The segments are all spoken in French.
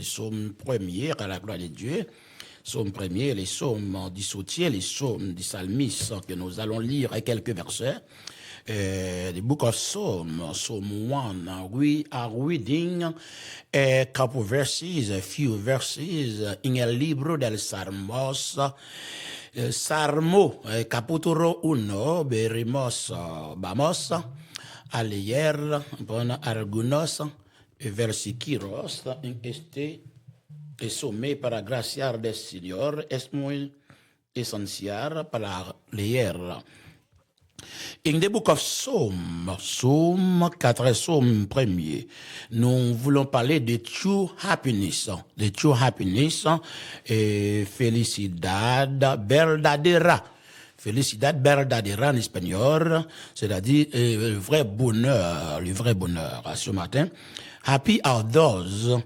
psaume premier à la gloire de Dieu. Psaume premier, les psaumes du sautier, les psaumes du psalmiste que nous allons lire à quelques versets. The book of Psalm 1, we are reading a couple verses, a few verses in el libro del Salmos. Salmo, capítulo 1, vamos a leer algunos versículos en este sommet para graciar del Señor. Es muy esencial para leer. In the book of Psalm 4, Psalm 1er, nous voulons parler de true happiness, felicidad verdadera. Felicidad verdadera en espagnol, c'est-à-dire le vrai bonheur. Ce matin, happy are those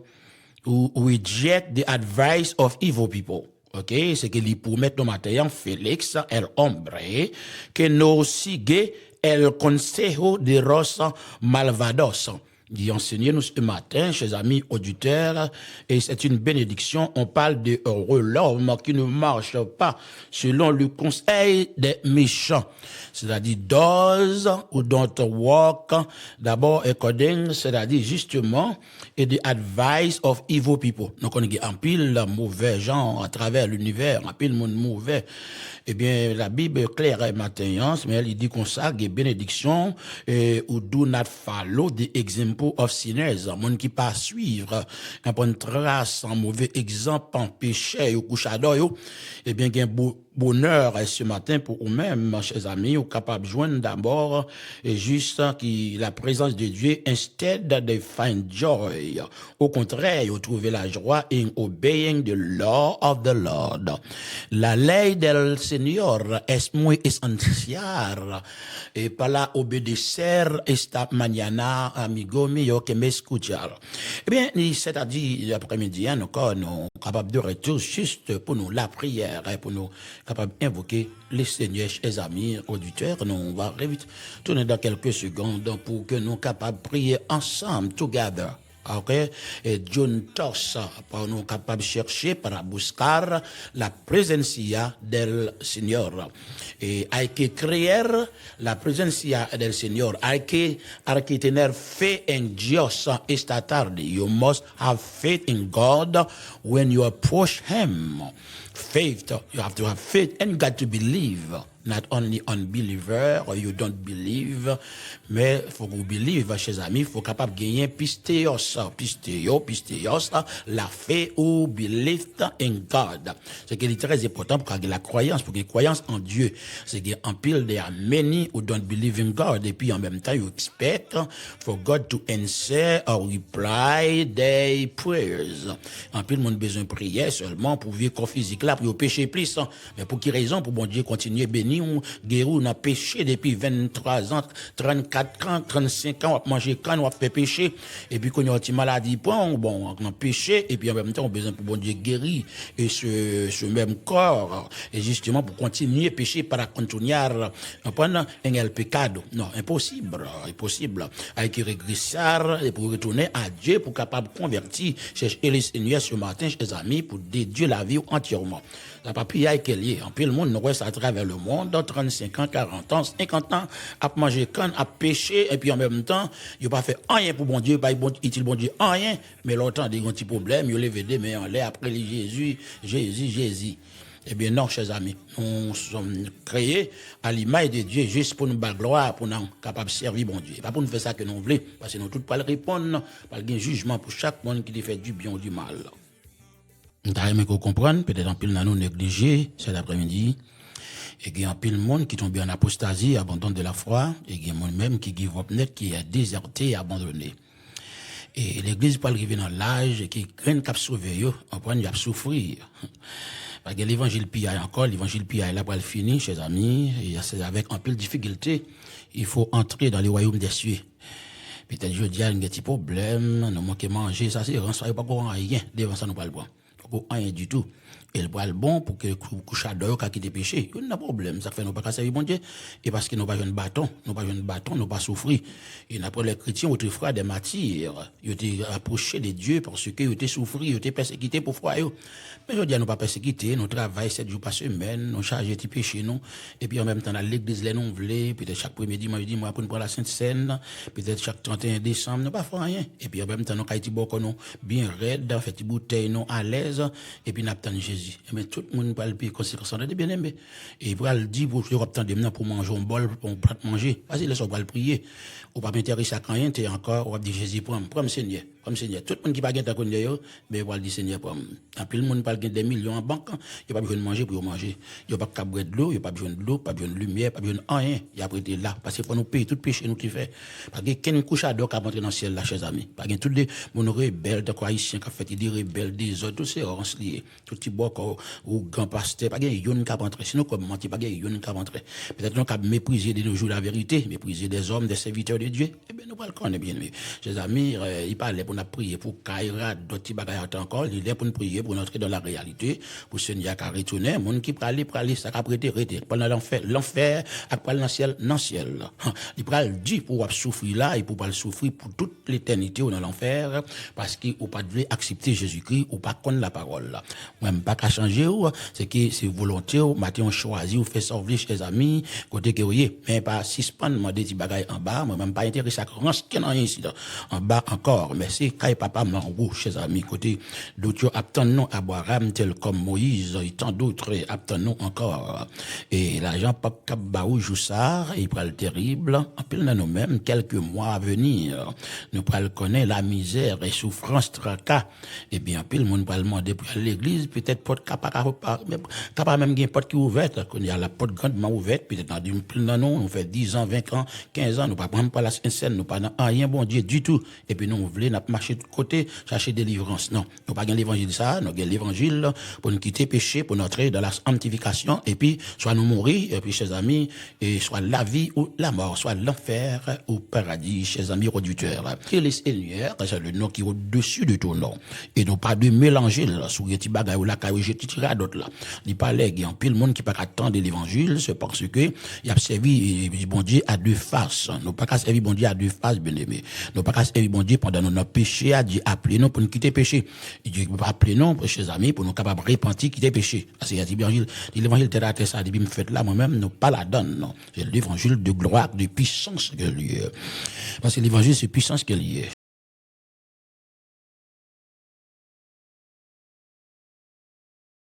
who reject the advice of evil people. Ok, c'est que li promet no matin Félix el hombre que no sigue el consejo de los malvados. D'y enseigner nous ce matin, chers amis auditeurs, et c'est une bénédiction. On parle de heureux l'homme qui ne marche pas selon le conseil des méchants. C'est-à-dire those who don't walk, d'abord according, c'est-à-dire justement, et the advice of evil people. Donc on a un pile mauvais gens à travers l'univers, un pile monde mauvais. Eh bien, la Bible est claire et matin, mais elle dit qu'on ça, des bénédictions, ou do not follow the example of sinners. Monde qui pas suivre, un bonne trace, un mauvais exemple, en péché, ou couchador, eh bien, gain bonheur ce matin pour vous-même, chers amis, ou capable de joindre d'abord, et juste qui la présence de Dieu, instead they find joy. Au contraire, vous trouvez la joie in obeying the law of the Lord. La ley del Señor es muy esencial. Y para obedecer esta mañana, amigo mío, que me escuchar. Eh bien, c'est-à-dire, l'après-midi, encore, nous capables de retour juste pour nous la prière, et pour nous capables d'invoquer les Seigneurs, chers amis, auditeurs. Nous, on va vite tourner dans quelques secondes pour que nous capables de prier ensemble, together. Ok, et John Toss, pour nous capables de chercher para buscar la presencia del Señor. Y hay que creer la presencia del Señor. Hay que tener fe en Dios esta tarde. You must have faith in God when you approach Him. Faith, you have to have faith and got to believe. Not only unbeliever, or you don't believe, mais faut que vous believe, chers amis, il faut capable de gagner pisteos, la fe ou belief in God. C'est qui est très important pour la croyance, pour la croyance en Dieu. C'est qu'il y a un pile de many who don't believe in God, et puis en même temps, you expect for God to answer or reply their prayers. En pile, monde besoin de prier seulement pour vivre corps physique là, pour pécher plus, mais pour quelle raison? Pour bon Dieu continuer béni ou guéri, on a péché depuis 23 ans, 34 ans, 35 ans, on a mangé canne, on a fait péché, et puis quand on a une maladie, bon, on a péché, et puis en même temps, on a besoin pour bon Dieu guérir, et ce même corps, et justement pour continuer à pécher para continuar pendant un pecado. Non, impossible. Avec régressar, et pour retourner à Dieu, pour capable de convertir, chercher les Seigneurs ce matin, chers amis, pour dédier la vie entièrement. La papilla est qu'elle est. En plus, le monde nous reste à travers le monde, 35 ans, 40 ans, 50 ans, à manger canne, à pêcher, et puis en même temps, il n'a pas fait rien pour bon Dieu, pas utile bon Dieu, rien, mais longtemps, des grands petits problèmes, il levé des mains en l'air après les Jésus. Eh bien, non, chers amis, nous sommes créés à l'image de Dieu juste pour nous battre gloire, pour nous capables de servir bon Dieu. Pas pour nous faire ça que nous voulons, parce que nous tous pas le répondre, parce qu'il y a un jugement pour chaque monde qui fait du bien ou du mal. Nous avons qu'on comprenne, peut-être en pile nous négligé cet après-midi, et il y a un pile monde qui tombe en apostasie, abandon de la foi, et il y a monde même qui give up net, qui est déserté, abandonné. Et l'église pas arriver dans l'âge, qui craint qu'à sauver, on prend à souffrir. Parce que l'évangile piaille encore, l'évangile piaille là pour le finir, chers amis, et c'est avec un peu de difficulté, il faut entrer dans le royaume des cieux. Peut-être je dis, il y a un petit problème, nous manquons manger, ça c'est, on ne pas quoi rien, devant ça nous pas le bon. Rien du tout. Et le bras bon pour que couche à dehors qui quitte péché. Il y a pas de problème. Ça fait nous pas servir bon Dieu. Et parce que nous pas un bâton, nous pas souffrir. Et après les chrétiens, autrefois des martyrs, ils étaient approchés de Dieu parce qu'ils étaient souffrir, ils étaient persécutés pour foi. Mais je dis, nous pas persécutés, nous travaillons 7 jours par semaine, nous chargeons de péché, nous. Et puis en même temps, à l'église, les non voulés, peut-être chaque premier dimanche, pour nous prendre la Sainte Seine, peut-être chaque 31 décembre, nous pas faire rien. Et puis en même temps, nous avons bien raide, fait des bouteilles, nous à l'aise, et puis nous avons Jésus. Mais tout le monde parle plus conséquence de bien aimé. Et pour le dire, pour attendre pour manger un bol, pour pas manger. Vas-y, laisse-moi le prier. Ou pas m'intéresser à rien, t'es encore, on va dire Jésus, prends Seigneur. Comme Seigneur. Tout le monde qui pas gagné ta connu mais on va dire Seigneur, prends. En plus, le monde parle des millions en banque, il n'y a pas besoin de manger pour manger. Il n'y a pas de boire de l'eau, il n'y a pas besoin de l'eau, pas besoin de lumière, pas besoin de rien. Il y a prêté là. Parce que pour nous payer tout péché, nous qui fait. Parce que quelqu'un couche à dos qui a rentré dans le ciel, là, chers amis. Parce que tous les, mon rebelles, de quoi haïtiens, qui a fait des rebelles, des autres, tous ces oranges liés. Tout petit boc, ou grand pasteur, pas qu'il y a une qui a rentré. Sinon, comme mentir, pas qu'il y a une qui a rentré. Peut-être nous qui mépriser de nos jours la vérité, mépriser des hommes, des serviteurs de Dieu. Eh bien, nous pas le connaître bien, mais, chers amis, il parlait pour nous prier pour Kaira, d'autres bagailles encore, il est pour nous prier, pour entrer dans la réalité, pour Seigneur qui a retourné, mon qui prale, ça a prêté, pendant l'enfer, après dans le ciel. Il prale dit pour souffrir là, et pour pas le souffrir pour toute l'éternité dans l'enfer, parce qu'il n'a pas de accepter Jésus-Christ, ou pas connaître la parole là. Même pas qu'à changer, c'est que c'est volonté, matin on choisit, ou fait sauver chez amis, côté que oui, mais pas suspendre, demander des bagailles en bas, moi même pas intéressé à rien ici, en bas encore, mais c'est quand papa en haut, chers amis, côté d'autres attendons Abraham tel comme Moïse, et tant d'autres attendons encore. Et l'agent Pacabaou Joussard, il prend le terrible, en plus dans nous-mêmes, quelques mois à venir, nous prenons connaître la misère et souffrance tracas. Et bien, puis le monde va demander pour l'église, peut-être porte capable même une porte qui est ouverte, qu'on y a la porte grandement ouverte, peut-être dans du plein non, on fait 10 ans, 20 ans, 15 ans, nous pas prendre pas la scène, nous pas rien bon Dieu du tout. Et puis nous, on voulait marcher de côté, chercher délivrance. Non, nous pas l'évangile ça, nous avons l'évangile pour nous quitter péché, pour nous entrer dans la sanctification, et puis soit nous mourir, et puis chers amis, et soit la vie ou la mort, soit l'enfer ou paradis, chers amis auditeurs. Et les Seigneurs, c'est le nom qui est au-dessus de ton nom. Et non pas de mélanger là, sous les petits bagages ou la caille, je tire à d'autres là. Il parlait, il y a un pile monde qui pas attendre l'évangile, c'est parce que il a servi bon Dieu à deux faces. Nous pas qu'à servir bon Dieu à deux faces, bien aimé. Nous pas qu'à servir bon Dieu pendant notre péché, à Dieu appeler nous pour nous quitter péché. Dieu va appeler nous, chers amis, pour nous capables de repentir, quitter péché. Parce qu'il y a l'évangile de ça, depuis me fait là, moi-même, nous pas la donne, non. C'est l'évangile de gloire, de puissance que lui. Parce que l'évangile, c'est puissance que lui.